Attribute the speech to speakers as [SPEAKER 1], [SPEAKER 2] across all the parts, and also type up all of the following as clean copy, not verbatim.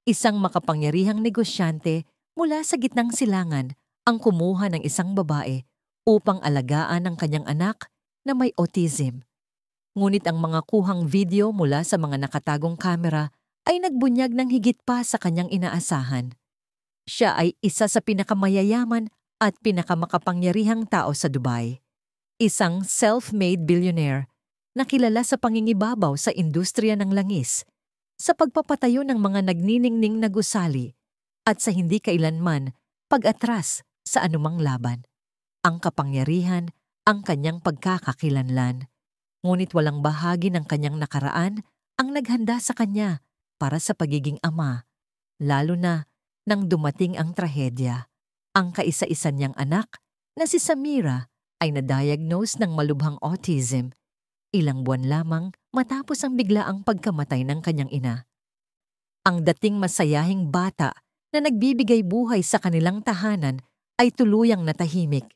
[SPEAKER 1] Isang makapangyarihang negosyante mula sa gitnang silangan ang kumuha ng isang babae upang alagaan ang kanyang anak na may autism. Ngunit ang mga kuhang video mula sa mga nakatagong kamera ay nagbunyag ng higit pa sa kanyang inaasahan. Siya ay isa sa pinakamayayaman at pinakamakapangyarihang tao sa Dubai. Isang self-made billionaire na kilala sa pangingibabaw sa industriya ng langis, sa pagpapatayo ng mga nagniningning na gusali at sa hindi kailanman pag-atras sa anumang laban. Ang kapangyarihan ang kanyang pagkakakilanlan. Ngunit walang bahagi ng kanyang nakaraan ang naghanda sa kanya para sa pagiging ama, lalo na nang dumating ang trahedya. Ang kaisa-isa niyang anak na si Samira ay na-diagnose ng malubhang autism, ilang buwan lamang matapos ang biglaang pagkamatay ng kanyang ina. Ang dating masayahing bata na nagbibigay buhay sa kanilang tahanan ay tuluyang natahimik.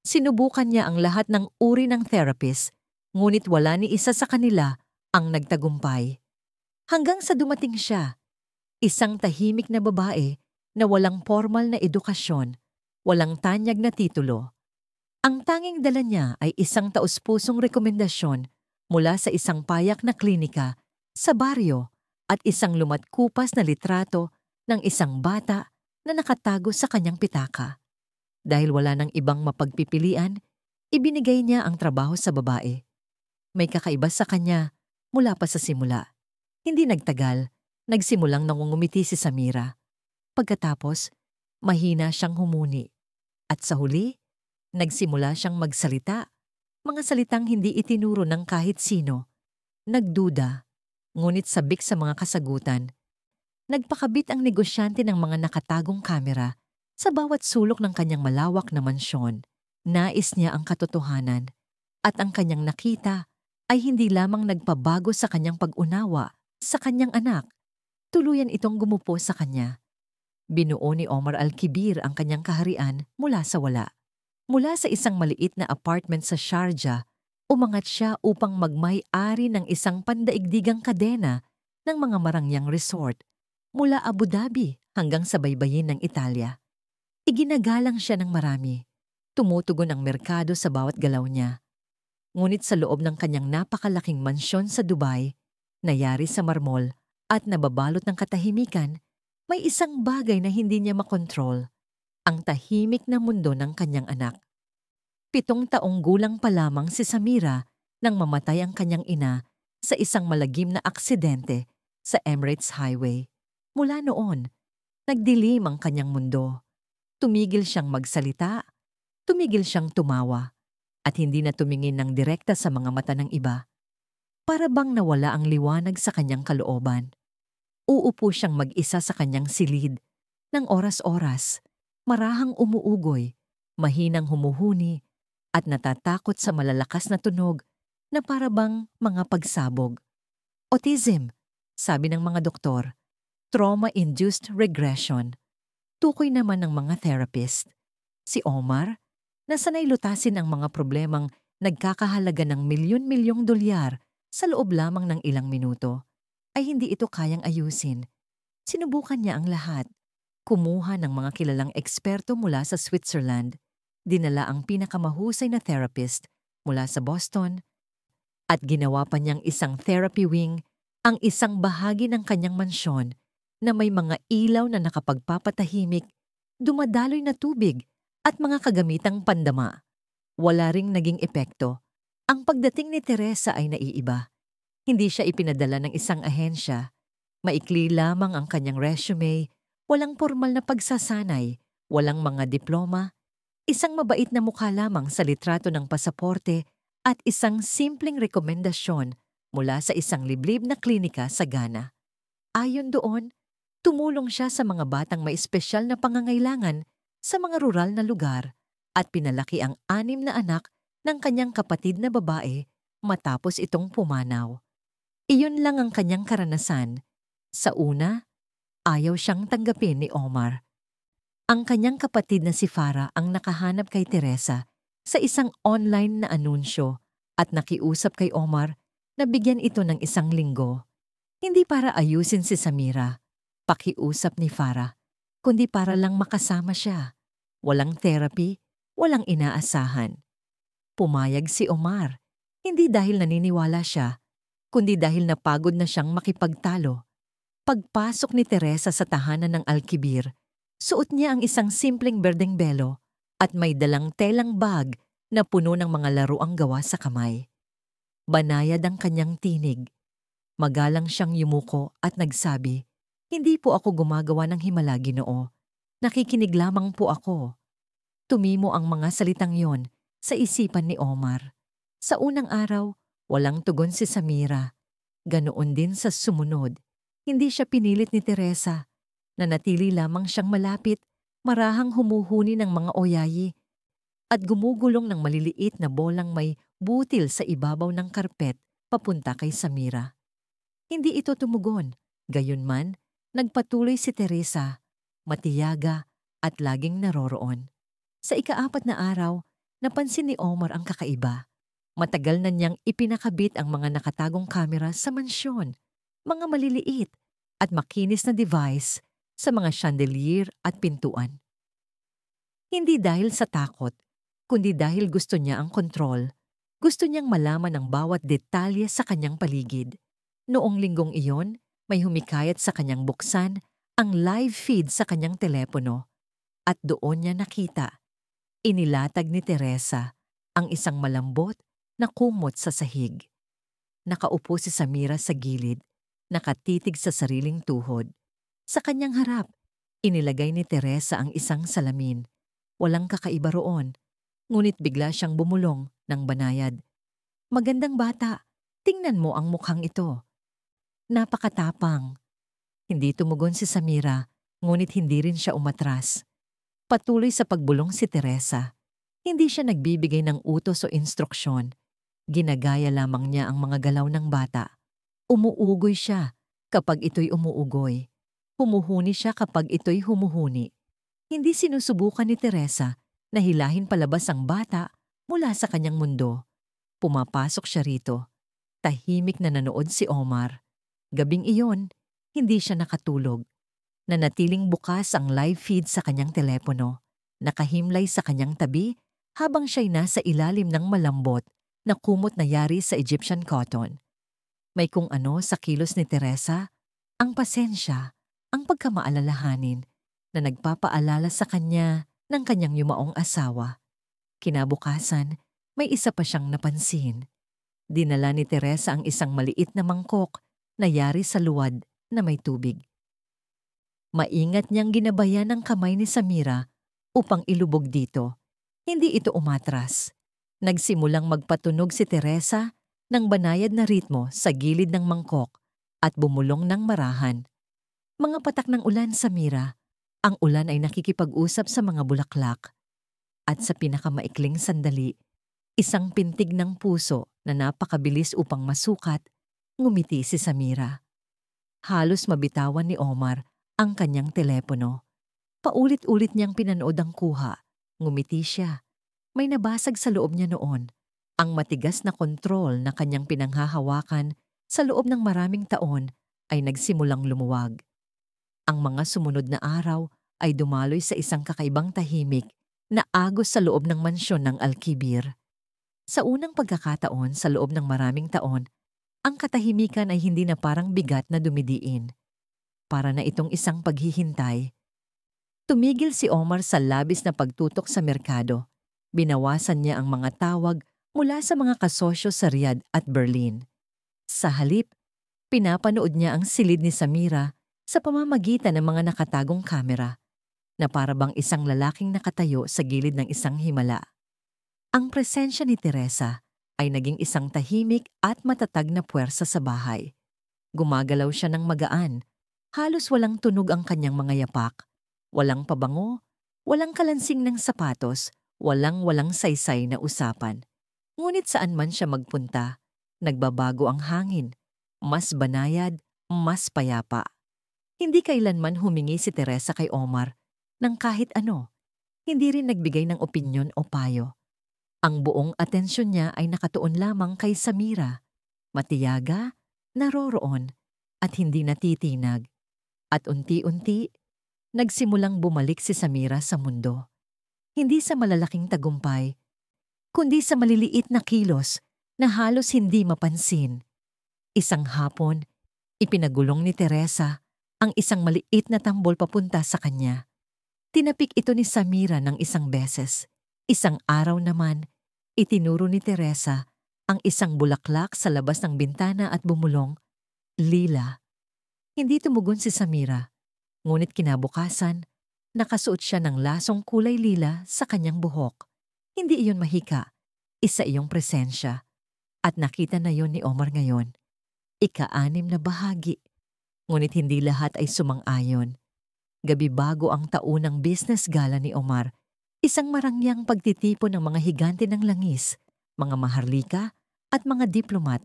[SPEAKER 1] Sinubukan niya ang lahat ng uri ng therapist, ngunit wala ni isa sa kanila ang nagtagumpay. Hanggang sa dumating siya, isang tahimik na babae na walang formal na edukasyon, walang tanyag na titulo. Ang tanging dala niya ay isang taus-pusong rekomendasyon mula sa isang payak na klinika sa baryo at isang lumatkupas na litrato ng isang bata na nakatago sa kanyang pitaka. Dahil wala nang ibang mapagpipilian, ibinigay niya ang trabaho sa babae. May kakaiba sa kanya mula pa sa simula. Hindi nagtagal, nagsimulang nangungumiti si Samira. Pagkatapos, mahina siyang humuni. At sa huli, nagsimula siyang magsalita. Mga salitang hindi itinuro ng kahit sino. Nagduda, ngunit sabik sa mga kasagutan. Nagpakabit ang negosyante ng mga nakatagong kamera sa bawat sulok ng kanyang malawak na mansyon. Nais niya ang katotohanan, at ang kanyang nakita ay hindi lamang nagpabago sa kanyang pag-unawa sa kanyang anak. Tuluyan itong gumupo sa kanya. Binuo ni Omar Al-Kibir ang kanyang kaharian mula sa wala. Mula sa isang maliit na apartment sa Sharjah, umangat siya upang magmay-ari ng isang pandaigdigang kadena ng mga marangyang resort mula Abu Dhabi hanggang sa baybayin ng Italia. Iginagalang siya ng marami. Tumutugon ang merkado sa bawat galaw niya. Ngunit sa loob ng kanyang napakalaking mansyon sa Dubai, nayari sa marmol at nababalot ng katahimikan, may isang bagay na hindi niya makontrol, ang tahimik na mundo ng kanyang anak. 7 taong gulang pa lamang si Samira nang mamatay ang kanyang ina sa isang malagim na aksidente sa Emirates Highway. Mula noon, nagdilim ang kanyang mundo. Tumigil siyang magsalita, tumigil siyang tumawa, at hindi na tumingin ng direkta sa mga mata ng iba. Para bang nawala ang liwanag sa kanyang kalooban. Uupo siyang mag-isa sa kanyang silid, ng oras-oras, marahang umuugoy, mahinang humuhuni, at natatakot sa malalakas na tunog na para bang mga pagsabog. Autism, sabi ng mga doktor, trauma-induced regression. Tukoy naman ng mga therapist. Si Omar, na sanay lutasin ang mga problemang nagkakahalaga ng milyon-milyong dolyar sa loob lamang ng ilang minuto, ay hindi ito kayang ayusin. Sinubukan niya ang lahat. Kumuha ng mga kilalang eksperto mula sa Switzerland, dinala ang pinakamahusay na therapist mula sa Boston, at ginawa pa niyang isang therapy wing, ang isang bahagi ng kanyang mansyon na may mga ilaw na nakapagpapatahimik, dumadaloy na tubig at mga kagamitang pandama. Wala ring naging epekto. Ang pagdating ni Teresa ay naiiba. Hindi siya ipinadala ng isang ahensya. Maikli lamang ang kanyang resume, walang formal na pagsasanay, walang mga diploma, isang mabait na mukha lamang sa litrato ng pasaporte at isang simpleng rekomendasyon mula sa isang liblib na klinika sa Ghana. Ayon doon, tumulong siya sa mga batang may espesyal na pangangailangan sa mga rural na lugar at pinalaki ang 6 na anak ng kanyang kapatid na babae matapos itong pumanaw. Iyon lang ang kanyang karanasan. Sa una, ayaw siyang tanggapin ni Omar. Ang kanyang kapatid na si Farah ang nakahanap kay Teresa sa isang online na anunsyo at nakiusap kay Omar na bigyan ito ng 1 linggo. Hindi para ayusin si Samira, pakiusap ni Farah, kundi para lang makasama siya. Walang therapy, walang inaasahan. Pumayag si Omar, hindi dahil naniniwala siya, kundi dahil napagod na siyang makipagtalo. Pagpasok ni Teresa sa tahanan ng Alkibir, suot niya ang isang simpleng berdeng belo at may dalang telang bag na puno ng mga laruang gawa sa kamay. Banayad ang kanyang tinig. Magalang siyang yumuko at nagsabi, "Hindi po ako gumagawa ng himala, Ginoo. Nakikinig lamang po ako." Tumimo ang mga salitang yon sa isipan ni Omar. Sa unang araw, walang tugon si Samira. Ganoon din sa sumunod. Hindi siya pinilit ni Teresa. Nanatili lamang siyang malapit, marahang humuhuni ng mga oyayi at gumugulong ng maliliit na bolang may butil sa ibabaw ng karpet papunta kay Samira. Hindi ito tumugon. Gayunman, nagpatuloy si Teresa, matiyaga at laging naroroon. Sa ika-4 na araw, napansin ni Omar ang kakaiba. Matagal na niyang ipinakabit ang mga nakatagong kamera sa mansyon, mga maliliit at makinis na device sa mga chandelier at pintuan. Hindi dahil sa takot, kundi dahil gusto niya ang kontrol. Gusto niyang malaman ang bawat detalye sa kanyang paligid. Noong linggong iyon, may humikayat sa kanyang buksan ang live feed sa kanyang telepono. At doon niya nakita, inilatag ni Teresa ang isang malambot na kumot sa sahig. Nakaupo si Samira sa gilid, nakatitig sa sariling tuhod. Sa kanyang harap, inilagay ni Teresa ang isang salamin. Walang kakaiba roon, ngunit bigla siyang bumulong ng banayad. "Magandang bata, tingnan mo ang mukhang ito." Napakatapang. Hindi tumugon si Samira, ngunit hindi rin siya umatras. Patuloy sa pagbulong si Teresa. Hindi siya nagbibigay ng utos o instruksyon. Ginagaya lamang niya ang mga galaw ng bata. Umuugoy siya kapag ito'y umuugoy. Humuhuni siya kapag ito'y humuhuni. Hindi sinusubukan ni Teresa na hilahin palabas ang bata mula sa kanyang mundo. Pumapasok siya rito. Tahimik na nanood si Omar. Gabing iyon, hindi siya nakatulog. Nanatiling bukas ang live feed sa kanyang telepono. Nakahimlay sa kanyang tabi habang siya'y nasa ilalim ng malambot na kumot na yari sa Egyptian cotton. May kung ano sa kilos ni Teresa, ang pasensya, ang pagkamaalalahanin na nagpapaalala sa kanya ng kanyang yumaong asawa. Kinabukasan, may isa pa siyang napansin. Dinala ni Teresa ang isang maliit na mangkok na yari sa luwad na may tubig. Maingat niyang ginabayan ang kamay ni Samira upang ilubog dito. Hindi ito umatras. Nagsimulang magpatunog si Teresa ng banayad na ritmo sa gilid ng mangkok at bumulong ng marahan. Mga patak ng ulan, Samira. Ang ulan ay nakikipag-usap sa mga bulaklak. At sa pinakamaikling sandali, isang pintig ng puso na napakabilis upang masukat, ngumiti si Samira. Halos mabitawan ni Omar ang kanyang telepono. Paulit-ulit niyang pinanood ang kuha. Ngumiti siya. May nabasag sa loob niya noon. Ang matigas na kontrol na kanyang pinanghahawakan sa loob ng maraming taon ay nagsimulang lumuwag. Ang mga sumunod na araw ay dumaloy sa isang kakaibang tahimik na agos sa loob ng mansyon ng Alkibir. Sa unang pagkakataon sa loob ng maraming taon, ang katahimikan ay hindi na parang bigat na dumidiin. Para na itong isang paghihintay. Tumigil si Omar sa labis na pagtutok sa merkado. Binawasan niya ang mga tawag mula sa mga kasosyo sa Riyadh at Berlin. Sa halip, pinapanood niya ang silid ni Samira sa pamamagitan ng mga nakatagong kamera na para bang isang lalaking nakatayo sa gilid ng isang himala. Ang presensya ni Teresa ay naging isang tahimik at matatag na puwersa sa bahay. Gumagalaw siya ng magaan. Halos walang tunog ang kanyang mga yapak. Walang pabango, walang kalansing ng sapatos, walang saysay na usapan. Ngunit saan man siya magpunta, nagbabago ang hangin. Mas banayad, mas payapa. Hindi kailanman humingi si Teresa kay Omar ng kahit ano. Hindi rin nagbigay ng opinyon o payo. Ang buong atensyon niya ay nakatuon lamang kay Samira. Matiyaga, naroroon, at hindi natitinag. At unti-unti, nagsimulang bumalik si Samira sa mundo. Hindi sa malalaking tagumpay, kundi sa maliliit na kilos na halos hindi mapansin. Isang hapon, ipinagulong ni Teresa ang isang maliit na tambol papunta sa kanya. Tinapik ito ni Samira ng isang beses. Isang araw naman, itinuro ni Teresa ang isang bulaklak sa labas ng bintana at bumulong, "Lila." Hindi tumugon si Samira, ngunit kinabukasan, nakasuot siya ng lasong kulay lila sa kanyang buhok. Hindi iyon mahika, isa iyong presensya. At nakita na yon ni Omar ngayon. Ika-6 na bahagi. Ngunit hindi lahat ay sumang-ayon. Gabi bago ang taunang business gala ni Omar, isang marangyang pagtitipon ng mga higante ng langis, mga maharlika at mga diplomat,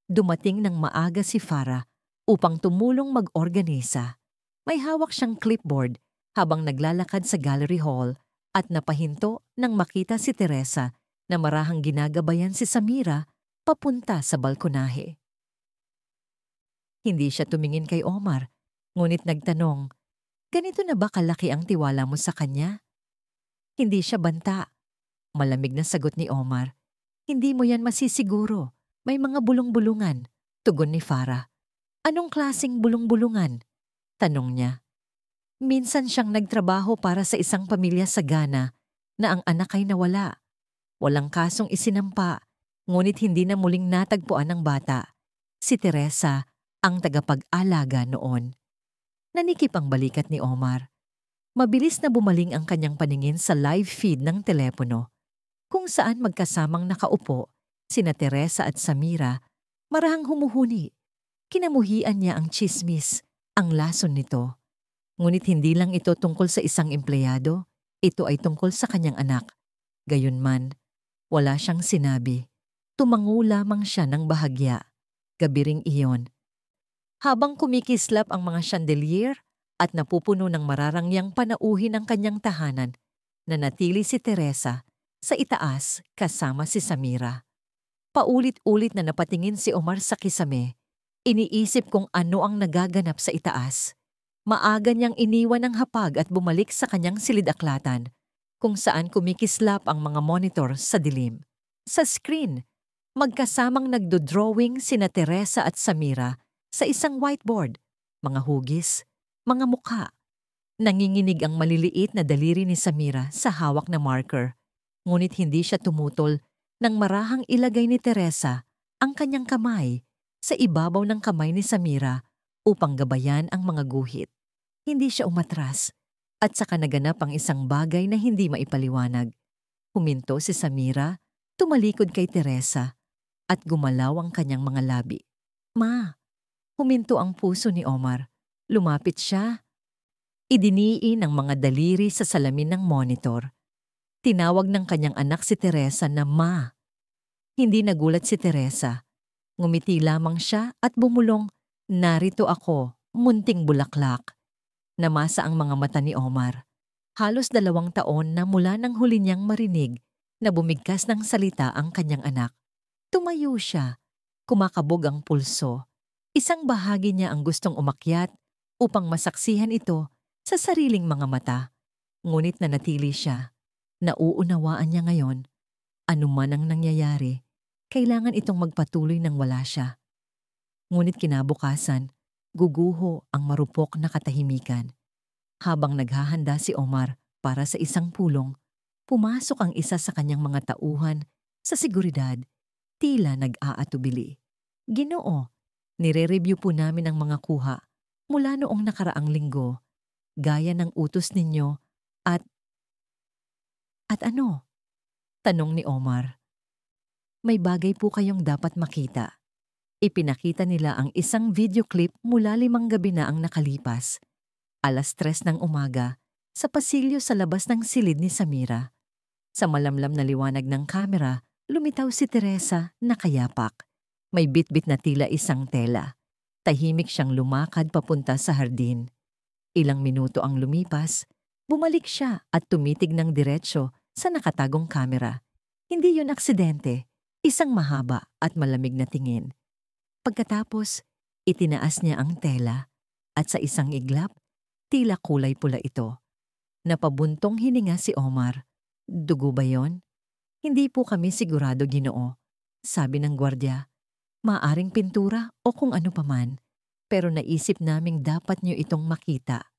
[SPEAKER 1] dumating ng maaga si Farah upang tumulong mag-organisa. May hawak siyang clipboard habang naglalakad sa gallery hall at napahinto nang makita si Teresa na marahang ginagabayan si Samira papunta sa balkonahe. Hindi siya tumingin kay Omar, ngunit nagtanong, "Ganito na ba kalaki ang tiwala mo sa kanya?" Hindi siya banta. Malamig na sagot ni Omar, "Hindi mo yan masisiguro. May mga bulong-bulungan." Tugon ni Farah. "Anong klaseng bulong-bulungan?" Tanong niya. "Minsan siyang nagtrabaho para sa isang pamilya sa Ghana na ang anak ay nawala. Walang kasong isinampa, ngunit hindi na muling natagpuan ng bata. Si Teresa ang tagapag-alaga noon." Nanikip ang balikat ni Omar. Mabilis na bumaling ang kanyang paningin sa live feed ng telepono, kung saan magkasamang nakaupo sina Teresa at Samira, marahang humuhuni. Kinamuhian niya ang tsismis, ang lason nito. Ngunit hindi lang ito tungkol sa isang empleyado, ito ay tungkol sa kanyang anak. Gayunman, wala siyang sinabi. Tumango lamang siya ng bahagya. Gabi ring iyon. Habang kumikislap ang mga chandelier at napupuno ng mararangyang panauhin ang kanyang tahanan, nanatili si Teresa sa itaas kasama si Samira. Paulit-ulit na napatingin si Omar sa kisame. Iniisip kung ano ang nagaganap sa itaas. Maaga niyang iniwan ang hapag at bumalik sa kanyang silid-aklatan, kung saan kumikislap ang mga monitor sa dilim. Sa screen, magkasamang nagdo-drawing sina Teresa at Samira sa isang whiteboard, mga hugis, mga mukha. Nanginginig ang maliliit na daliri ni Samira sa hawak na marker, ngunit hindi siya tumutol nang marahang ilagay ni Teresa ang kanyang kamay sa ibabaw ng kamay ni Samira upang gabayan ang mga guhit. Hindi siya umatras at saka naganap ang isang bagay na hindi maipaliwanag. Huminto si Samira, tumalikod kay Teresa at gumalaw ang kanyang mga labi. "Ma!" Huminto ang puso ni Omar. Lumapit siya. Idiniin ang mga daliri sa salamin ng monitor. Tinawag ng kanyang anak si Teresa na "Ma." Hindi nagulat si Teresa. Ngumiti lamang siya at bumulong, "Narito ako, munting bulaklak." Namasa ang mga mata ni Omar. Halos 2 taon na mula nang huli niyang marinig na bumigkas ng salita ang kanyang anak. Tumayo siya. Kumakabog ang pulso. Isang bahagi niya ang gustong umakyat upang masaksihan ito sa sariling mga mata. Ngunit nanatili siya. Nauunawaan niya ngayon, anuman ang nangyayari, kailangan itong magpatuloy nang wala siya. Ngunit kinabukasan, guguho ang marupok na katahimikan. Habang naghahanda si Omar para sa isang pulong, pumasok ang isa sa kanyang mga tauhan sa seguridad, tila nag-aatubili. "Ginoo, nire-review po namin ang mga kuha mula noong nakaraang linggo, gaya ng utos ninyo at..." "At ano?" tanong ni Omar. "May bagay po kayong dapat makita." Ipinakita nila ang isang video clip mula 5 gabi na ang nakalipas. 3:00 ng umaga, sa pasilyo sa labas ng silid ni Samira. Sa malamlam na liwanag ng kamera, lumitaw si Teresa nakayapak. May bitbit na tila isang tela. Tahimik siyang lumakad papunta sa hardin. Ilang minuto ang lumipas, bumalik siya at tumitig ng diretsyo sa nakatagong kamera. Hindi yun aksidente, isang mahaba at malamig na tingin. Pagkatapos, itinaas niya ang tela At sa isang iglap, tila kulay pula ito. Napabuntong hininga si Omar. Dugo ba yon? Hindi po kami sigurado, Ginoo. Sabi ng gwardya, maaring pintura o kung ano paman. Pero naisip naming dapat niyo itong makita.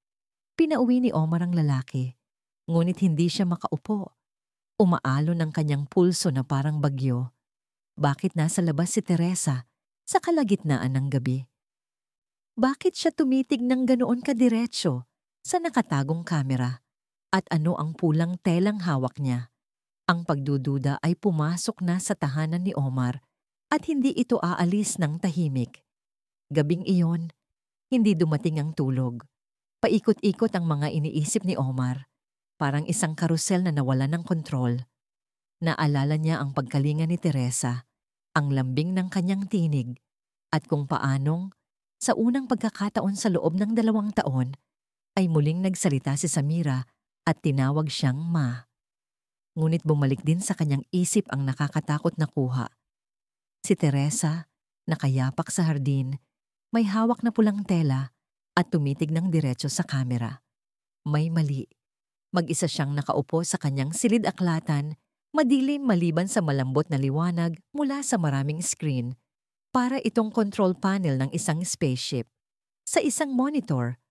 [SPEAKER 1] Pinauwi ni Omar ang lalaki. Ngunit hindi siya makaupo. Umaalon ang kanyang pulso na parang bagyo. Bakit nasa labas si Teresa sa kalagitnaan ng gabi? Bakit siya tumitig ng ganoon kadiretso sa nakatagong kamera? At ano ang pulang telang hawak niya? Ang pagdududa ay pumasok na sa tahanan ni Omar at hindi ito aalis ng tahimik. Gabing iyon, hindi dumating ang tulog. Paikot-ikot ang mga iniisip ni Omar, parang isang karusel na nawala ng kontrol. Naalala niya ang pagkalinga ni Teresa, ang lambing ng kanyang tinig, at kung paanong, sa unang pagkakataon sa loob ng 2 taon, ay muling nagsalita si Samira at tinawag siyang Ma. Ngunit bumalik din sa kanyang isip ang nakakatakot na kuha. Si Teresa, nakayapak sa hardin, may hawak na pulang tela at tumitig ng diretso sa kamera. May mali. Mag-isa siyang nakaupo sa kanyang silid-aklatan, madilim maliban sa malambot na liwanag mula sa maraming screen. Para itong control panel ng isang spaceship. Sa isang monitor,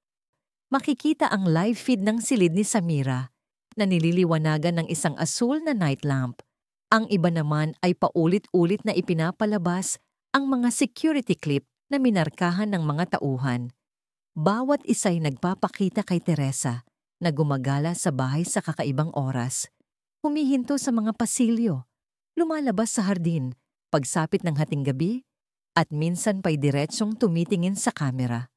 [SPEAKER 1] makikita ang live feed ng silid ni Samira na nililiwanagan ng isang asul na night lamp. Ang iba naman ay paulit-ulit na ipinapalabas ang mga security clip na minarkahan ng mga tauhan. Bawat isa'y nagpapakita kay Teresa na gumagala sa bahay sa kakaibang oras. Humihinto sa mga pasilyo, lumalabas sa hardin, pagsapit ng hating gabi, at minsan pa'y diretsong tumitingin sa kamera.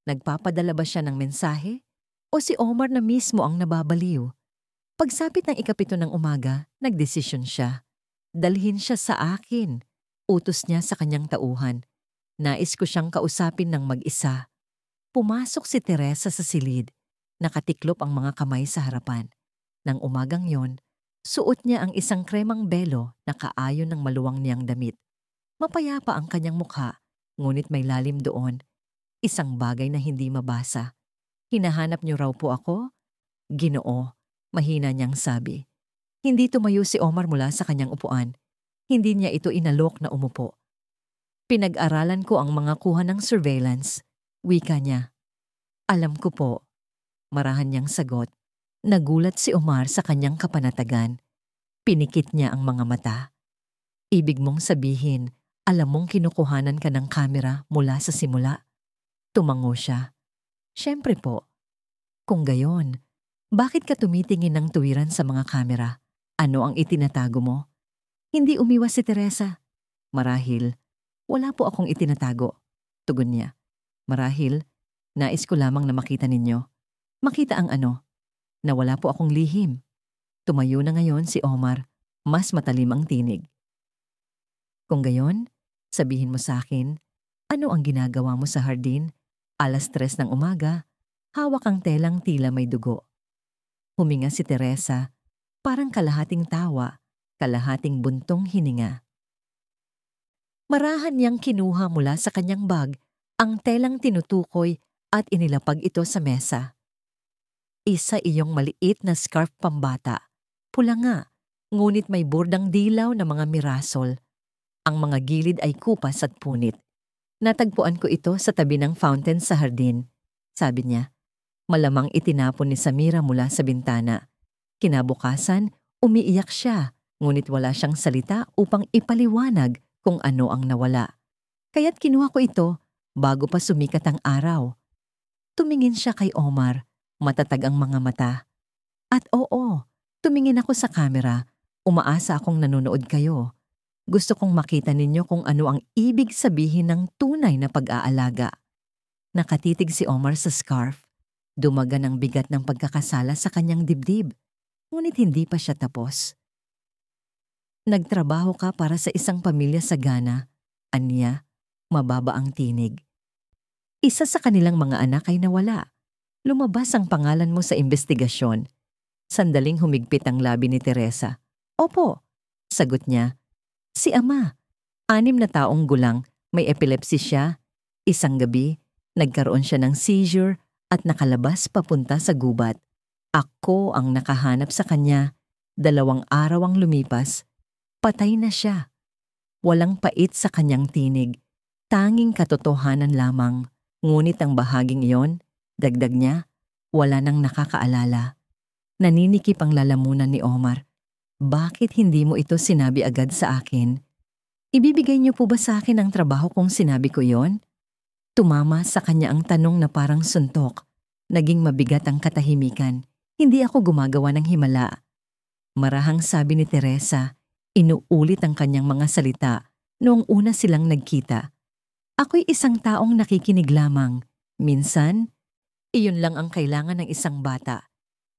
[SPEAKER 1] Nagpapadala ba siya ng mensahe? O si Omar na mismo ang nababaliw? Pagsapit ng 7 ng umaga, nagdesisyon siya. Dalhin siya sa akin. Utos niya sa kanyang tauhan. Nais ko siyang kausapin ng mag-isa. Pumasok si Teresa sa silid. Nakatiklop ang mga kamay sa harapan. Nang umagang yon, suot niya ang isang kremang belo na kaayon ng maluwang niyang damit. Mapayapa ang kanyang mukha, ngunit may lalim doon. Isang bagay na hindi mabasa. Hinahanap niyo raw po ako? Ginoo, mahina niyang sabi. Hindi tumayo si Omar mula sa kanyang upuan. Hindi niya ito inalok na umupo. Pinag-aralan ko ang mga kuha ng surveillance. Wika niya. Alam ko po. Marahan niyang sagot. Nagulat si Omar sa kanyang kapanatagan. Pinikit niya ang mga mata. Ibig mong sabihin, alam mong kinukuhanan ka ng kamera mula sa simula? Tumango siya. Siyempre po. Kung gayon, bakit ka tumitingin ng tuwiran sa mga kamera? Ano ang itinatago mo? Hindi umiwas si Teresa. Marahil, wala po akong itinatago. Tugon niya. Marahil, nais ko lamang na makita ninyo. Makita ang ano? Na wala po akong lihim. Tumayo na ngayon si Omar, mas matalim ang tinig. Kung gayon, sabihin mo sa akin, ano ang ginagawa mo sa hardin? 3:00 ng umaga, hawak ang telang tila may dugo. Huminga si Teresa, parang kalahating tawa, kalahating buntong hininga. Marahan niyang kinuha mula sa kanyang bag ang telang tinutukoy at inilapag ito sa mesa. Isa iyong maliit na scarf pambata. Pula nga, ngunit may bordang dilaw na mga mirasol. Ang mga gilid ay kupas at punit. Natagpuan ko ito sa tabi ng fountain sa hardin, sabi niya. Malamang itinapon ni Samira mula sa bintana. Kinabukasan, umiiyak siya, ngunit wala siyang salita upang ipaliwanag kung ano ang nawala. Kaya't kinuha ko ito bago pa sumikat ang araw. Tumingin siya kay Omar, matatag ang mga mata. At oo, tumingin ako sa kamera, umaasa akong nanonood kayo. Gusto kong makita ninyo kung ano ang ibig sabihin ng tunay na pag-aalaga. Nakatitig si Omar sa scarf. Dumagan ang bigat ng pagkakasala sa kanyang dibdib. Ngunit hindi pa siya tapos. Nagtrabaho ka para sa isang pamilya sa Ghana. Anya, mababa ang tinig. Isa sa kanilang mga anak ay nawala. Lumabas ang pangalan mo sa investigasyon. Sandaling humigpit ang labi ni Teresa. Opo, sagot niya. Si Ama, 6 na taong gulang, may epilepsy siya. Isang gabi, Nagkaroon siya ng seizure at nakalabas papunta sa gubat. Ako ang nakahanap sa kanya. 2 araw ang lumipas. Patay na siya. Walang pait sa kanyang tinig. Tanging katotohanan lamang. Ngunit ang bahaging iyon, dagdag niya, wala nang nakakaalala. Naninikip ang lalamunan ni Omar. Bakit hindi mo ito sinabi agad sa akin? Ibibigay niyo po ba sa akin ang trabaho kung sinabi ko yon? Tumama sa kanya ang tanong na parang suntok. Naging mabigat ang katahimikan. Hindi ako gumagawa ng himala. Marahang sabi ni Teresa, inuulit ang kanyang mga salita noong una silang nagkita. Ako'y isang taong nakikinig lamang. Minsan, iyon lang ang kailangan ng isang bata.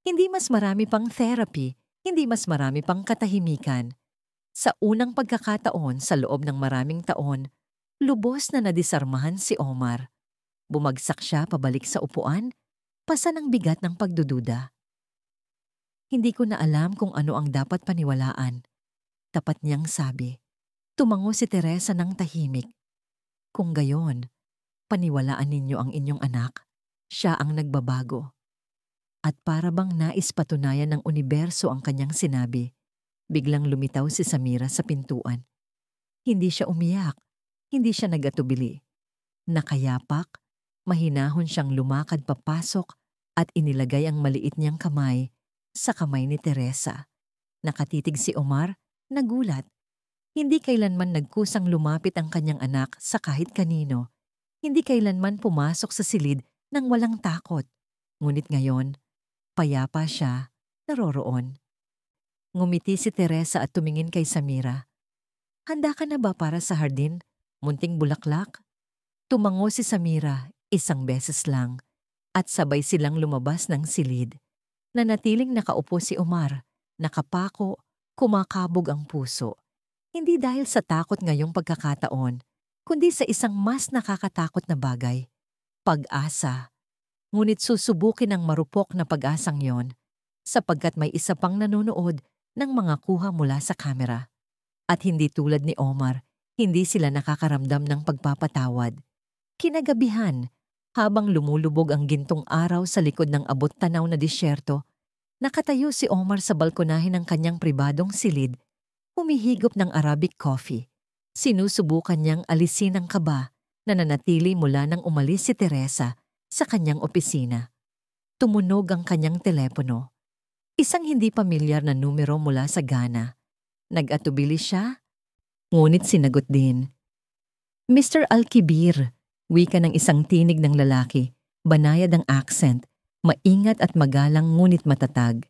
[SPEAKER 1] Hindi mas marami pang therapy, hindi mas marami pang katahimikan. Sa unang pagkakataon sa loob ng maraming taon, lubos na nadisarmahan si Omar. Bumagsak siya pabalik sa upuan, pasa ng bigat ng pagdududa. Hindi ko na alam kung ano ang dapat paniwalaan. Tapat niyang sabi. Tumango si Teresa ng tahimik. Kung gayon, paniwalaan ninyo ang inyong anak. Siya ang nagbabago. At para bang nais patunayan ng universo ang kanyang sinabi, biglang lumitaw si Samira sa pintuan. Hindi siya umiyak, hindi siya nagatubili. Nakayapak, mahinahon siyang lumakad papasok at inilagay ang maliit niyang kamay sa kamay ni Teresa. Nakatitig si Omar, nagulat. Hindi kailanman nagkusang lumapit ang kanyang anak sa kahit kanino. Hindi kailanman pumasok sa silid nang walang takot. Ngunit ngayon, payapa siya, naroroon. Ngumiti si Teresa at tumingin kay Samira. Handa ka na ba para sa hardin? Munting bulaklak? Tumango si Samira, isang beses lang, at sabay silang lumabas ng silid. Nanatiling nakaupo si Omar, nakapako, kumakabog ang puso. Hindi dahil sa takot ngayong pagkakataon, kundi sa isang mas nakakatakot na bagay, pag-asa. Ngunit susubukin ang marupok na pag-asang yon, sapagkat may isa pang nanonood ng mga kuha mula sa kamera. At hindi tulad ni Omar, hindi sila nakakaramdam ng pagpapatawad. Kinagabihan, habang lumulubog ang gintong araw sa likod ng abot-tanaw na disyerto, nakatayo si Omar sa balkonahe ng kanyang pribadong silid, humihigop ng Arabic coffee. Sinusubukan niyang alisin ang kaba na nanatili mula nang umalis si Teresa sa kanyang opisina. Tumunog ang kanyang telepono. Isang hindi pamilyar na numero mula sa Ghana. Nag-atubili siya, ngunit sinagot din. Mr. Alkibir, wika ng isang tinig ng lalaki, banayad ang accent, maingat at magalang ngunit matatag.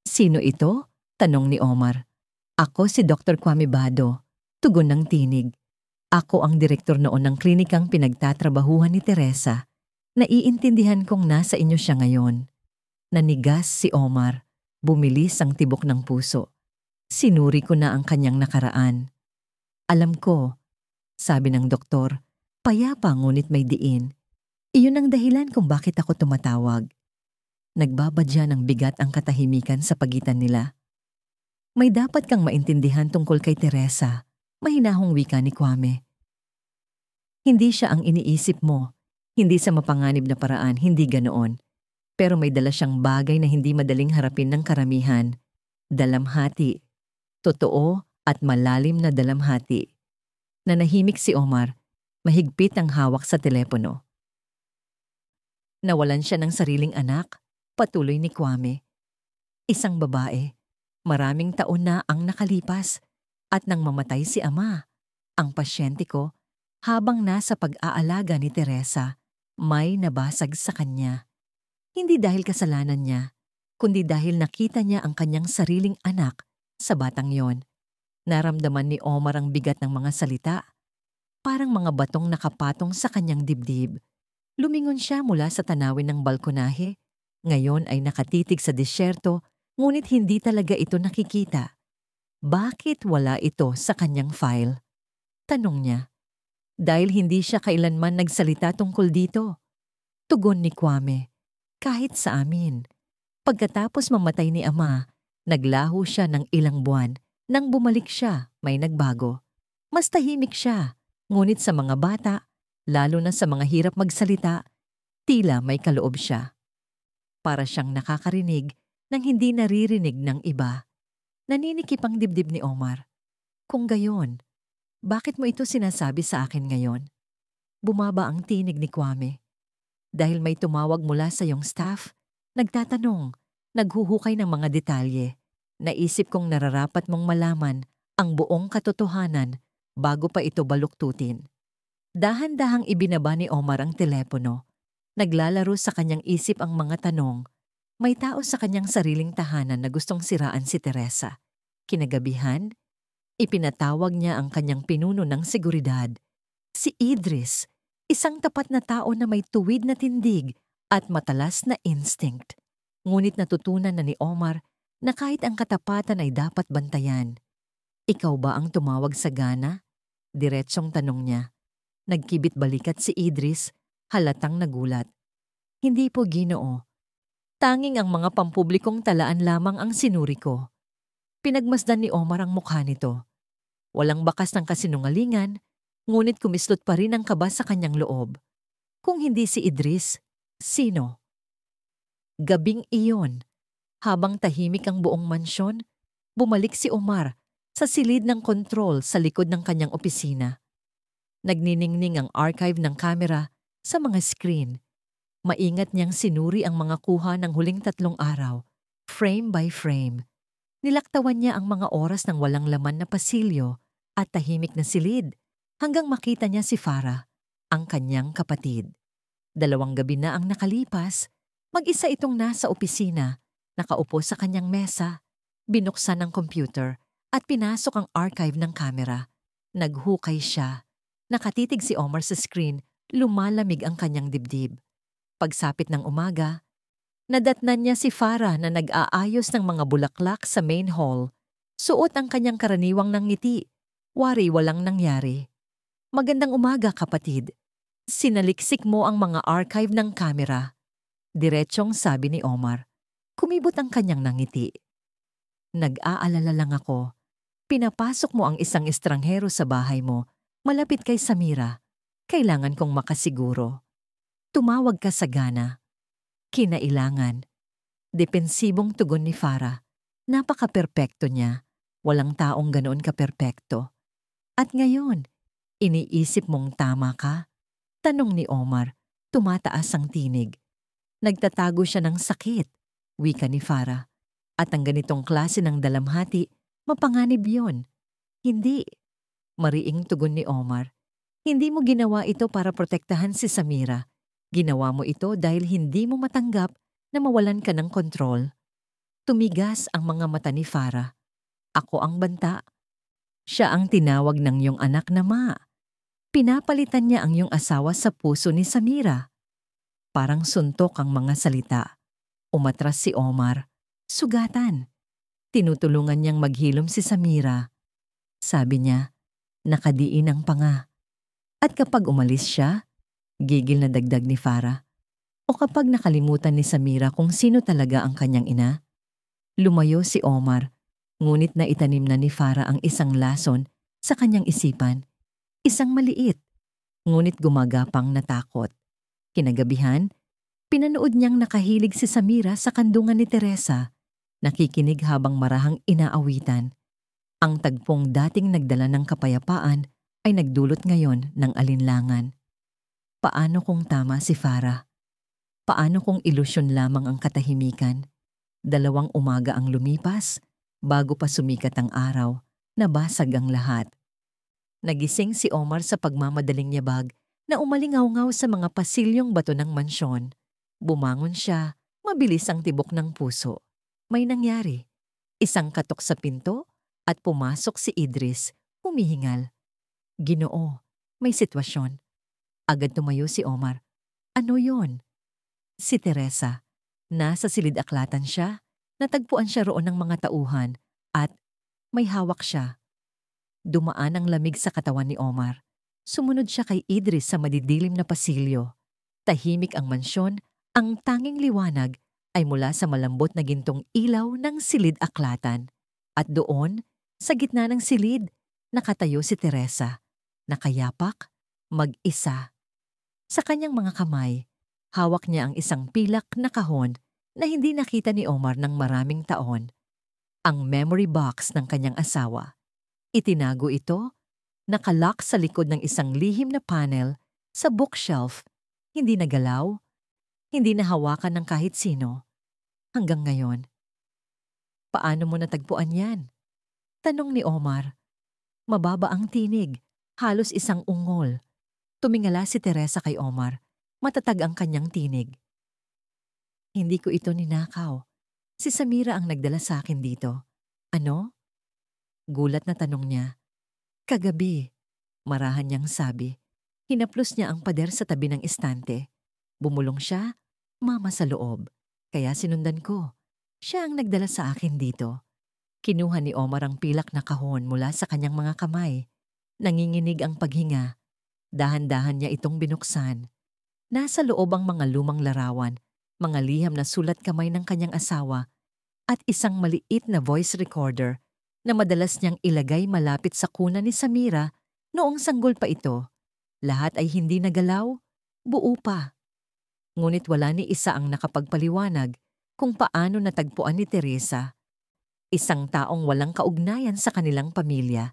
[SPEAKER 1] Sino ito? Tanong ni Omar. Ako si Dr. Kwame Bado, tugon ng tinig. Ako ang direktor noon ng klinikang pinagtatrabahuhan ni Teresa. Naiintindihan kong nasa inyo siya ngayon. Nanigas si Omar, bumilis ang tibok ng puso. Sinuri ko na ang kanyang nakaraan. Alam ko, sabi ng doktor, payapa ngunit may diin. Iyon ang dahilan kung bakit ako tumatawag. Nagbabadya ng bigat ang katahimikan sa pagitan nila. May dapat kang maintindihan tungkol kay Teresa, mahinahong wika ni Kwame. Hindi siya ang iniisip mo, hindi sa mapanganib na paraan, hindi ganoon. Pero may dala siyang bagay na hindi madaling harapin ng karamihan. Dalamhati. Totoo at malalim na dalamhati. Nanahimik si Omar, mahigpit ang hawak sa telepono. Nawalan siya ng sariling anak, patuloy ni Kwame. Isang babae, maraming taon na ang nakalipas at nang mamatay si ama, ang pasyente ko, habang nasa pag-aalaga ni Teresa, may nabasag sa kanya. Hindi dahil kasalanan niya, kundi dahil nakita niya ang kanyang sariling anak sa batang yon. Naramdaman ni Omar ang bigat ng mga salita, parang mga batong nakapatong sa kanyang dibdib. Lumingon siya mula sa tanawin ng balkonahe. Ngayon ay nakatitig sa disyerto, ngunit hindi talaga ito nakikita. Bakit wala ito sa kanyang file? Tanong niya. Dahil hindi siya kailanman nagsalita tungkol dito. Tugon ni Kwame. Kahit sa amin. Pagkatapos mamatay ni ama, naglaho siya ng ilang buwan. Nang bumalik siya, may nagbago. Mas tahimik siya, ngunit sa mga bata, Lalo na sa mga hirap magsalita, tila may kaloob siya. Para siyang nakakarinig ng hindi naririnig ng iba. Naninikip ang dibdib ni Omar. Kung gayon, bakit mo ito sinasabi sa akin ngayon? Bumaba ang tinig ni Kwame. Dahil may tumawag mula sa iyong staff, nagtatanong, naghuhukay ng mga detalye. Naisip kong nararapat mong malaman ang buong katotohanan bago pa ito baluktutin. Dahan-dahang ibinaba ni Omar ang telepono. Naglalaro sa kanyang isip ang mga tanong. May tao sa kanyang sariling tahanan na gustong siraan si Teresa. Kinagabihan, ipinatawag niya ang kanyang pinuno ng seguridad. Si Idris, isang tapat na tao na may tuwid na tindig at matalas na instinct. Ngunit natutunan na ni Omar na kahit ang katapatan ay dapat bantayan. Ikaw ba ang tumawag sa Gana? Diretsong tanong niya. Nagkibit balikat si Idris, halatang nagulat. Hindi po, Ginoo. Tanging ang mga pampublikong talaan lamang ang sinuri ko. Pinagmasdan ni Omar ang mukha nito. Walang bakas ng kasinungalingan, ngunit kumislot pa rin ang kaba sa kanyang loob. Kung hindi si Idris, sino? Gabing iyon, habang tahimik ang buong mansyon, bumalik si Omar sa silid ng kontrol sa likod ng kanyang opisina. Nagniningning ang archive ng kamera sa mga screen. Maingat niyang sinuri ang mga kuha ng huling 3 araw, frame by frame. Nilaktawan niya ang mga oras ng walang laman na pasilyo at tahimik na silid hanggang makita niya si Farah, ang kanyang kapatid. 2 gabi na ang nakalipas, mag-isa itong nasa opisina, nakaupo sa kanyang mesa, binuksan ang computer at pinasok ang archive ng kamera. Naghukay siya. Nakatitig si Omar sa screen, lumalamig ang kanyang dibdib. Pagsapit ng umaga, nadatnan niya si Farah na nag-aayos ng mga bulaklak sa main hall. Suot ang kanyang karaniwang ngiti. Wari walang nangyari. Magandang umaga, kapatid. Sinaliksik mo ang mga archive ng kamera. Diretsyong sabi ni Omar. Kumibot ang kanyang nangiti. Nag-aalala lang ako. Pinapasok mo ang isang estranghero sa bahay mo, malapit kay Samira. Kailangan kong makasiguro. Tumawag ka sa Gana. Kinailangan. Depensibong tugon ni Farah. Napaka-perpekto niya. Walang taong ganoon ka-perpekto. At ngayon, iniisip mong tama ka? Tanong ni Omar, tumataas ang tinig. Nagtatago siya ng sakit, wika ni Farah. At ang ganitong klase ng dalamhati, mapanganib yon. Hindi. Mariing tugon ni Omar. Hindi mo ginawa ito para protektahan si Samira. Ginawa mo ito dahil hindi mo matanggap na mawalan ka ng kontrol. Tumigas ang mga mata ni Farah. Ako ang banta. Siya ang tinawag ng iyong anak na ma. Pinapalitan niya ang iyong asawa sa puso ni Samira. Parang suntok ang mga salita. Umatras si Omar. Sugatan. Tinutulungan niyang maghilom si Samira. Sabi niya, nakadiin ang panga. At kapag umalis siya, gigil na dagdag ni Farah. O kapag nakalimutan ni Samira kung sino talaga ang kanyang ina? Lumayo si Omar, ngunit naitanim na ni Farah ang isang lason sa kanyang isipan. Isang maliit, ngunit gumagapang na takot. Kinagabihan, pinanood niyang nakahilig si Samira sa kandungan ni Teresa, nakikinig habang marahang inaawitan. Ang tagpong dating nagdala ng kapayapaan ay nagdulot ngayon ng alinlangan. Paano kung tama si Farah? Paano kung ilusyon lamang ang katahimikan? 2 umaga ang lumipas, bago pa sumikat ang araw, nabasag ang lahat. Nagising si Omar sa pagmamadaling yabag na umalingaw-ngaw sa mga pasilyong bato ng mansyon. Bumangon siya, mabilis ang tibok ng puso. May nangyari. Isang katok sa pinto at pumasok si Idris, humihingal. Ginoo, may sitwasyon. Agad tumayo si Omar. Ano yon? Si Teresa. Nasa silid-aklatan siya. Natagpuan siya roon ng mga tauhan at may hawak siya. Dumaan ang lamig sa katawan ni Omar. Sumunod siya kay Idris sa madidilim na pasilyo. Tahimik ang mansyon, ang tanging liwanag ay mula sa malambot na gintong ilaw ng silid-aklatan. At doon, sa gitna ng silid, nakatayo si Teresa. Nakayapak, mag-isa. Sa kanyang mga kamay, hawak niya ang isang pilak na kahon na hindi nakita ni Omar ng maraming taon. Ang memory box ng kanyang asawa. Itinago ito, nakalock sa likod ng isang lihim na panel sa bookshelf. Hindi nagalaw, hindi nahawakan ng kahit sino. Hanggang ngayon. Paano mo natagpuan yan? Tanong ni Omar. Mababa ang tinig, halos isang ungol. Tumingala si Teresa kay Omar. Matatag ang kanyang tinig. Hindi ko ito ninakaw. Si Samira ang nagdala sa akin dito. Ano? Gulat na tanong niya. Kagabi, marahan niyang sabi. Hinaplos niya ang pader sa tabi ng istante. Bumulong siya, mama sa loob. Kaya sinundan ko. Siya ang nagdala sa akin dito. Kinuha ni Omar ang pilak na kahon mula sa kanyang mga kamay. Nanginginig ang paghinga. Dahan-dahan niya itong binuksan. Nasa loob ang mga lumang larawan, mga liham na sulat kamay ng kanyang asawa, at isang maliit na voice recorder na madalas niyang ilagay malapit sa kuna ni Samira noong sanggol pa ito. Lahat ay hindi nagalaw, buo pa. Ngunit wala ni isa ang nakapagpaliwanag kung paano natagpuan ni Teresa. Isang taong walang kaugnayan sa kanilang pamilya.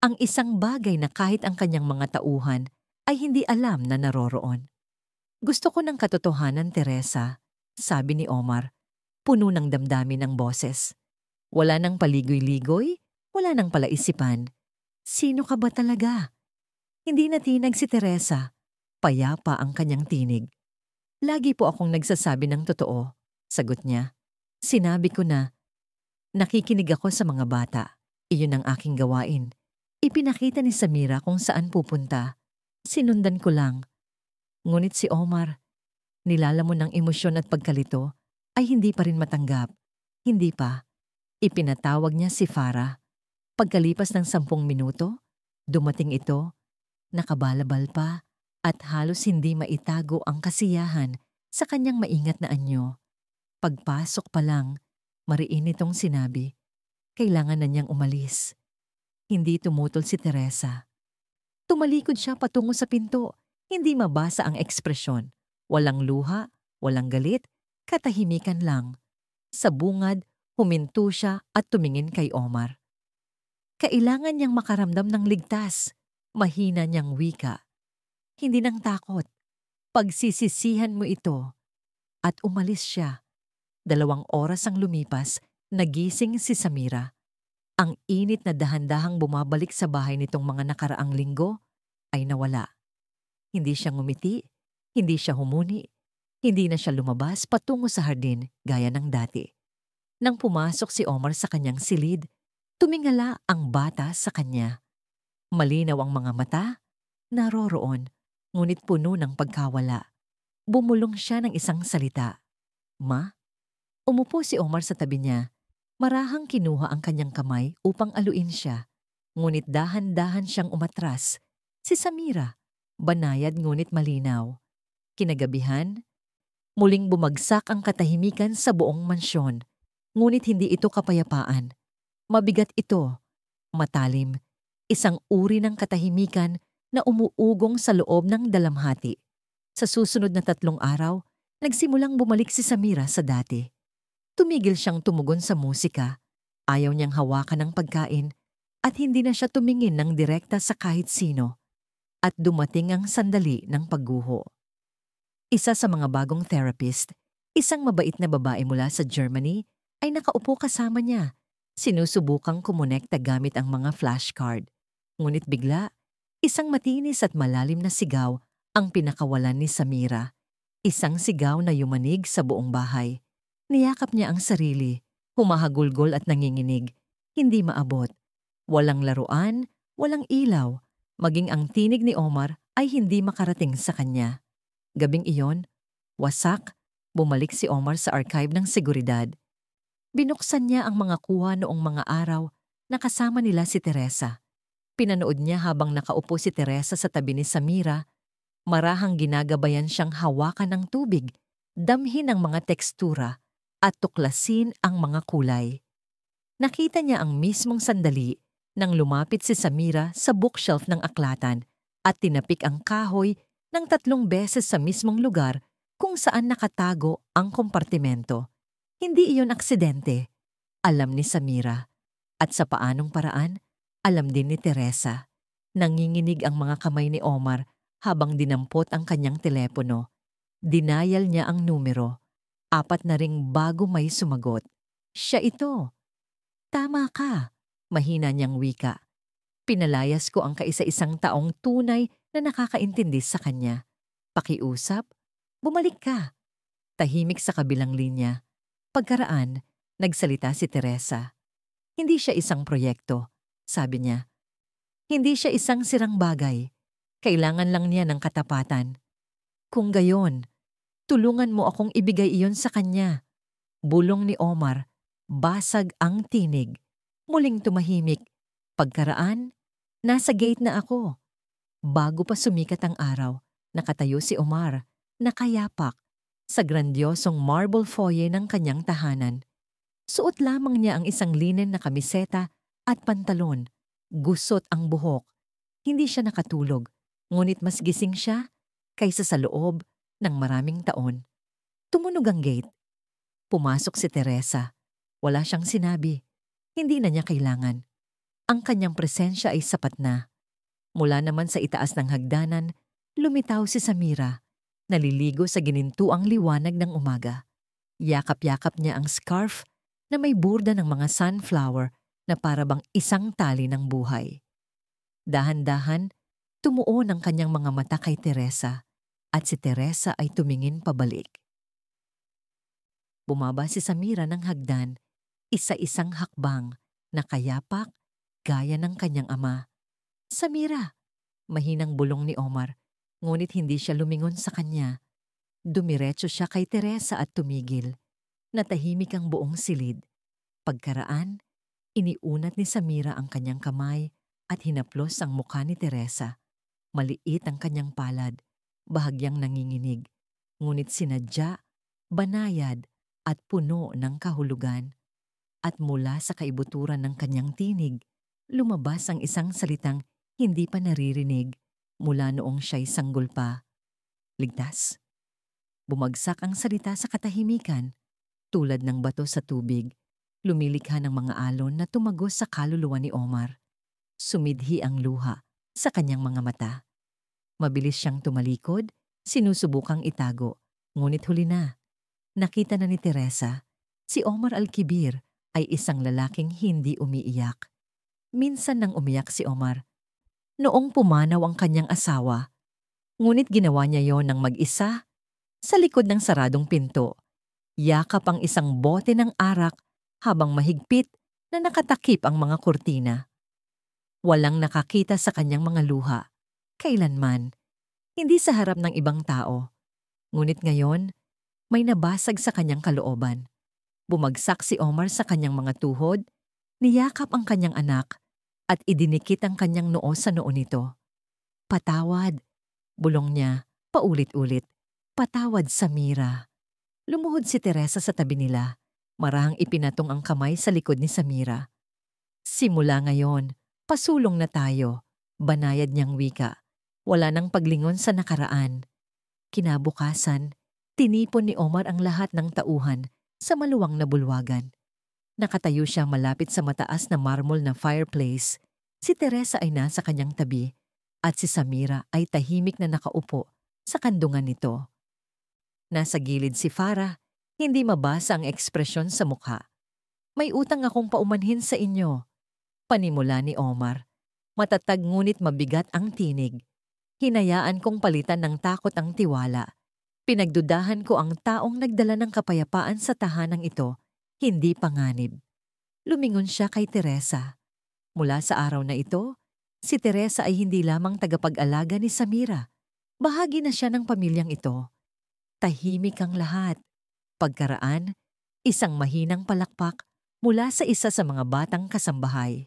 [SPEAKER 1] Ang isang bagay na kahit ang kanyang mga tauhan ay hindi alam na naroroon. Gusto ko ng katotohanan, Teresa, sabi ni Omar, puno ng damdamin ng boses. Wala nang paligoy-ligoy, wala nang palaisipan. Sino ka ba talaga? Hindi natinag si Teresa. Payapa ang kanyang tinig. Lagi po akong nagsasabi ng totoo, sagot niya. Sinabi ko na, nakikinig ako sa mga bata. Iyon ang aking gawain. Ipinakita ni Samira kung saan pupunta. Sinundan ko lang. Ngunit si Omar, nilalamon ng emosyon at pagkalito, ay hindi pa rin matanggap. Hindi pa. Ipinatawag niya si Farah. Pagkalipas ng 10 minuto, dumating ito, nakabalabal pa at halos hindi maitago ang kasiyahan sa kanyang maingat na anyo. Pagpasok pa lang, mariin itong sinabi, kailangan na niyang umalis. Hindi tumutol si Teresa. Tumalikod siya patungo sa pinto, hindi mabasa ang ekspresyon. Walang luha, walang galit, katahimikan lang. Sa bungad, huminto siya at tumingin kay Omar. Kailangan niyang makaramdam ng ligtas. Mahina niyang wika. Hindi ng takot. Pagsisisihan mo ito. At umalis siya. 2 oras ang lumipas, nagising si Samira. Ang init na dahan-dahang bumabalik sa bahay nitong mga nakaraang linggo ay nawala. Hindi siya ngumiti, hindi siya humuni, hindi na siya lumabas patungo sa hardin gaya ng dati. Nang pumasok si Omar sa kanyang silid, tumingala ang bata sa kanya. Malinaw ang mga mata, naroroon, ngunit puno ng pagkawala. Bumulong siya ng isang salita. Ma? Umupo si Omar sa tabi niya. Marahang kinuha ang kanyang kamay upang aluin siya. Ngunit dahan-dahan siyang umatras. Si Samira, banayad ngunit malinaw. Kinagabihan, muling bumagsak ang katahimikan sa buong mansyon. Ngunit hindi ito kapayapaan. Mabigat ito, matalim, isang uri ng katahimikan na umuugong sa loob ng dalamhati. Sa susunod na 3 araw, nagsimulang bumalik si Samira sa dati. Tumigil siyang tumugon sa musika, ayaw niyang hawakan ng pagkain, at hindi na siya tumingin ng direkta sa kahit sino. At dumating ang sandali ng pagguho. Isa sa mga bagong therapist, isang mabait na babae mula sa Germany, ay nakaupo kasama niya. Sinusubukang kumonekta gamit ang mga flashcard. Ngunit bigla, isang matinis at malalim na sigaw ang pinakawalan ni Samira. Isang sigaw na yumanig sa buong bahay. Niyakap niya ang sarili, humahagulgol at nanginginig. Hindi maabot. Walang laruan, walang ilaw. Maging ang tinig ni Omar ay hindi makarating sa kanya. Gabing iyon, wasak, bumalik si Omar sa archive ng seguridad. Binuksan niya ang mga kuha noong mga araw na kasama nila si Teresa. Pinanood niya habang nakaupo si Teresa sa tabi ni Samira. Marahang ginagabayan siyang hawakan ng tubig, damhin ang mga tekstura, at tuklasin ang mga kulay. Nakita niya ang mismong sandali nang lumapit si Samira sa bookshelf ng aklatan at tinapik ang kahoy ng 3 beses sa mismong lugar kung saan nakatago ang kompartimento. Hindi iyon aksidente. Alam ni Samira. At sa paanong paraan, alam din ni Teresa. Nanginginig ang mga kamay ni Omar habang dinampot ang kanyang telepono. Dinayal niya ang numero. 4 na ring bago may sumagot. Siya ito. Tama ka, mahina niyang wika. Pinalayas ko ang kaisa-isang taong tunay na nakakaintindi sa kanya. Pakiusap, bumalik ka. Tahimik sa kabilang linya. Pagkaraan, nagsalita si Teresa. Hindi siya isang proyekto, sabi niya. Hindi siya isang sirang bagay. Kailangan lang niya ng katapatan. Kung gayon, tulungan mo akong ibigay iyon sa kanya. Bulong ni Omar, basag ang tinig. Muling tumahimik. Pagkaraan, nasa gate na ako. Bago pa sumikat ang araw, nakatayo si Omar, nakayapak, sa grandiosong marble foyer ng kanyang tahanan. Suot lamang niya ang isang linen na kamiseta at pantalon. Gusot ang buhok. Hindi siya nakatulog, ngunit mas gising siya kaysa sa loob ng maraming taon. Tumunog ang gate. Pumasok si Teresa. Wala siyang sinabi. Hindi na niya kailangan. Ang kanyang presensya ay sapat na. Mula naman sa itaas ng hagdanan, lumitaw si Samira. Naliligo sa ginintuang liwanag ng umaga. Yakap-yakap niya ang scarf na may burda ng mga sunflower na parabang isang tali ng buhay. Dahan-dahan, tumuon ang kanyang mga mata kay Teresa at si Teresa ay tumingin pabalik. Bumaba si Samira ng hagdan, isa-isang hakbang, nakayapak, gaya ng kanyang ama. Samira, mahinang bulong ni Omar, ngunit hindi siya lumingon sa kanya. Dumiretso siya kay Teresa at tumigil. Natahimik ang buong silid. Pagkaraan, iniunat ni Samira ang kanyang kamay at hinaplos ang mukha ni Teresa. Maliit ang kanyang palad, bahagyang nanginginig, ngunit sinadya, banayad at puno ng kahulugan. At mula sa kaibuturan ng kanyang tinig, lumabas ang isang salitang hindi pa naririnig mula noong siya'y sanggol pa. Ligtas. Bumagsak ang salita sa katahimikan, tulad ng bato sa tubig, lumilikha ng mga alon na tumagos sa kaluluwa ni Omar. Sumidhi ang luha sa kanyang mga mata. Mabilis siyang tumalikod, sinusubukang itago, ngunit huli na. Nakita na ni Teresa, si Omar Alkibir ay isang lalaking hindi umiiyak. Minsan nang umiyak si Omar, noong pumanaw ang kanyang asawa, ngunit ginawa niya yon ng mag-isa, sa likod ng saradong pinto. Yakap ang isang bote ng arak habang mahigpit na nakatakip ang mga kurtina. Walang nakakita sa kanyang mga luha, kailanman, hindi sa harap ng ibang tao. Ngunit ngayon, may nabasag sa kanyang kalooban. Bumagsak si Omar sa kanyang mga tuhod, niyakap ang kanyang anak, at idinikit ang kanyang noo sa noo nito. Patawad, bulong niya, paulit-ulit. Patawad, Samira. Lumuhod si Teresa sa tabi nila, marahang ipinatong ang kamay sa likod ni Samira. Simula ngayon, pasulong na tayo, banayad niyang wika. Wala nang paglingon sa nakaraan. Kinabukasan, tinipon ni Omar ang lahat ng tauhan sa maluwang na bulwagan. Nakatayo siya malapit sa mataas na marmol na fireplace. Si Teresa ay nasa kanyang tabi at si Samira ay tahimik na nakaupo sa kandungan nito. Nasa gilid si Farah, hindi mabasa ang ekspresyon sa mukha. May utang akong paumanhin sa inyo, panimula ni Omar. Matatag ngunit mabigat ang tinig. Hinayaan kong palitan ng takot ang tiwala. Pinagdudahan ko ang taong nagdala ng kapayapaan sa tahanang ito, hindi panganib. Lumingon siya kay Teresa. Mula sa araw na ito, si Teresa ay hindi lamang tagapag-alaga ni Samira. Bahagi na siya ng pamilyang ito. Tahimik ang lahat. Pagkaraan, isang mahinang palakpak mula sa isa sa mga batang kasambahay.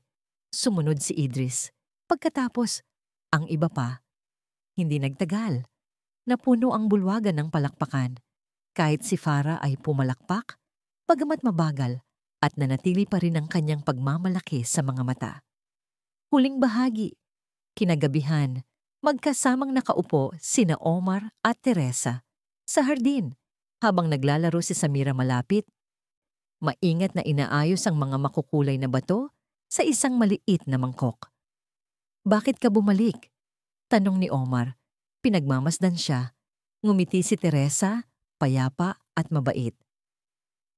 [SPEAKER 1] Sumunod si Idris. Pagkatapos, ang iba pa. Hindi nagtagal. Napuno ang bulwagan ng palakpakan. Kahit si Farah ay pumalakpak, bagamat mabagal, at nanatili pa rin ang kanyang pagmamalaki sa mga mata. Huling bahagi. Kinagabihan, Magkasamang nakaupo sina Omar at Teresa sa hardin habang naglalaro si Samira malapit. Maingat na inaayos ang mga makukulay na bato sa isang maliit na mangkok. "Bakit ka bumalik?" tanong ni Omar. Pinagmamasdan siya. Ngumiti si Teresa, payapa at mabait.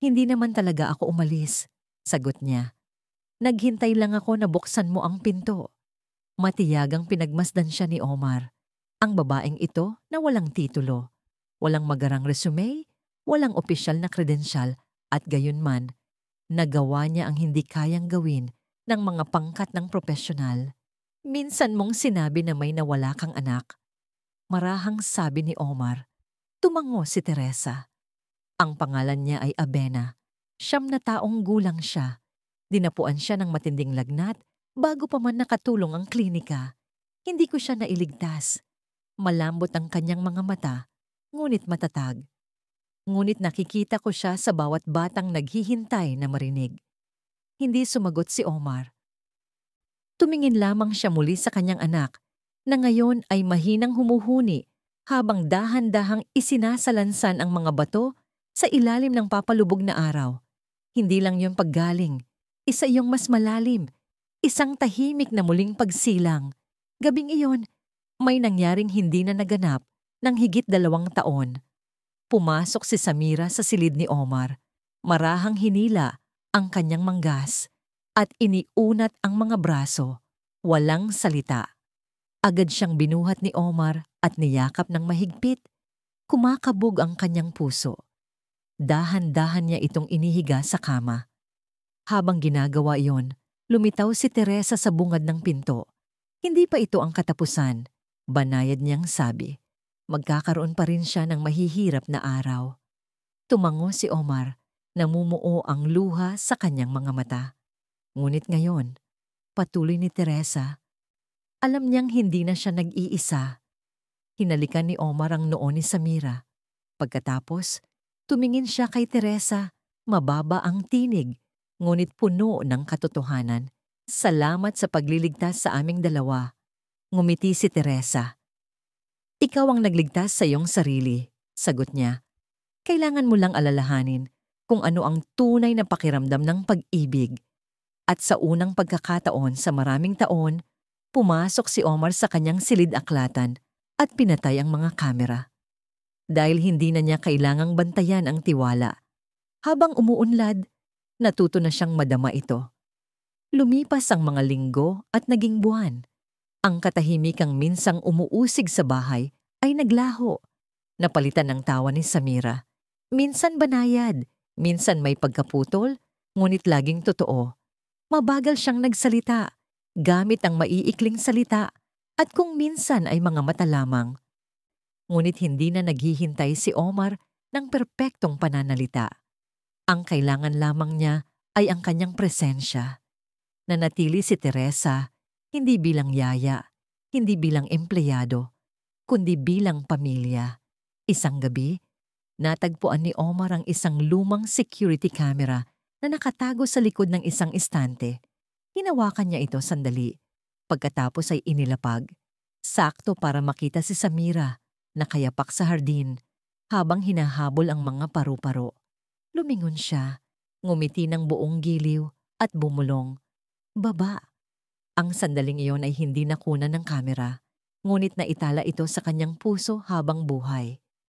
[SPEAKER 1] "Hindi naman talaga ako umalis," sagot niya. "Naghintay lang ako na buksan mo ang pinto." Matiyagang pinagmasdan siya ni Omar. Ang babaeng ito na walang titulo, walang magarang resume, walang opisyal na kredensyal at gayunman, nagawa niya ang hindi kayang gawin ng mga pangkat ng propesyonal. "Minsan mong sinabi na may nawala kang anak," marahang sabi ni Omar. Tumango si Teresa. Ang pangalan niya ay Abena. 9 gulang siya. Dinapuan siya ng matinding lagnat bago pa man nakatulong ang klinika. Hindi ko siya nailigtas. Malambot ang kanyang mga mata, ngunit matatag. Ngunit nakikita ko siya sa bawat batang naghihintay na marinig. Hindi sumagot si Omar. Tumingin lamang siya muli sa kanyang anak, na ngayon ay mahinang humuhuni habang dahan-dahang isinasalansan ang mga bato sa ilalim ng papalubog na araw. Hindi lang yon paggaling, isa iyong mas malalim, isang tahimik na muling pagsilang. Gabing iyon, may nangyaring hindi na naganap ng higit 2 taon. Pumasok si Samira sa silid ni Omar. Marahang hinila ang kanyang manggas at iniunat ang mga braso. Walang salita. Agad siyang binuhat ni Omar at niyakap ng mahigpit. Kumakabog ang kanyang puso. Dahan-dahan niya itong inihiga sa kama. Habang ginagawa iyon, lumitaw si Teresa sa bungad ng pinto. Hindi pa ito ang katapusan, banayad niyang sabi. Magkakaroon pa rin siya ng mahihirap na araw. Tumango si Omar, namumuo ang luha sa kanyang mga mata. Ngunit ngayon, patuloy ni Teresa, alam niyang hindi na siya nag-iisa. Hinalikan ni Omar ang noo ni Samira. Pagkatapos, tumingin siya kay Teresa, mababa ang tinig, ngunit puno ng katotohanan. "Salamat sa pagliligtas sa aming dalawa." Ngumiti si Teresa. "Ikaw ang nagligtas sa iyong sarili," sagot niya. "Kailangan mo lang alalahanin kung ano ang tunay na pakiramdam ng pag-ibig." At sa unang pagkakataon sa maraming taon, pumasok si Omar sa kanyang silid-aklatan at pinatay ang mga kamera. Dahil hindi na niya kailangang bantayan ang tiwala. Habang umuunlad, natuto na siyang madama ito. Lumipas ang mga linggo at naging buwan. Ang katahimikang minsang umuusig sa bahay ay naglaho. Napalitan ng tawa ni Samira. Minsan banayad, minsan may pagkaputol, ngunit laging totoo. Mabagal siyang nagsalita, gamit ang maiikling salita, at kung minsan ay mga mata lamang. Ngunit hindi na naghihintay si Omar ng perpektong pananalita. Ang kailangan lamang niya ay ang kanyang presensya. Nanatili si Teresa, hindi bilang yaya, hindi bilang empleyado, kundi bilang pamilya. Isang gabi, natagpuan ni Omar ang isang lumang security camera na nakatago sa likod ng isang istante. Hinawakan niya ito sandali. Pagkatapos ay inilapag. Sakto para makita si Samira, nakayapak sa hardin, habang hinahabol ang mga paru-paro. Lumingon siya, ngumiti ng buong giliw at bumulong. "Baba." Ang sandaling iyon ay hindi nakunan ng kamera, ngunit naitala ito sa kanyang puso habang buhay.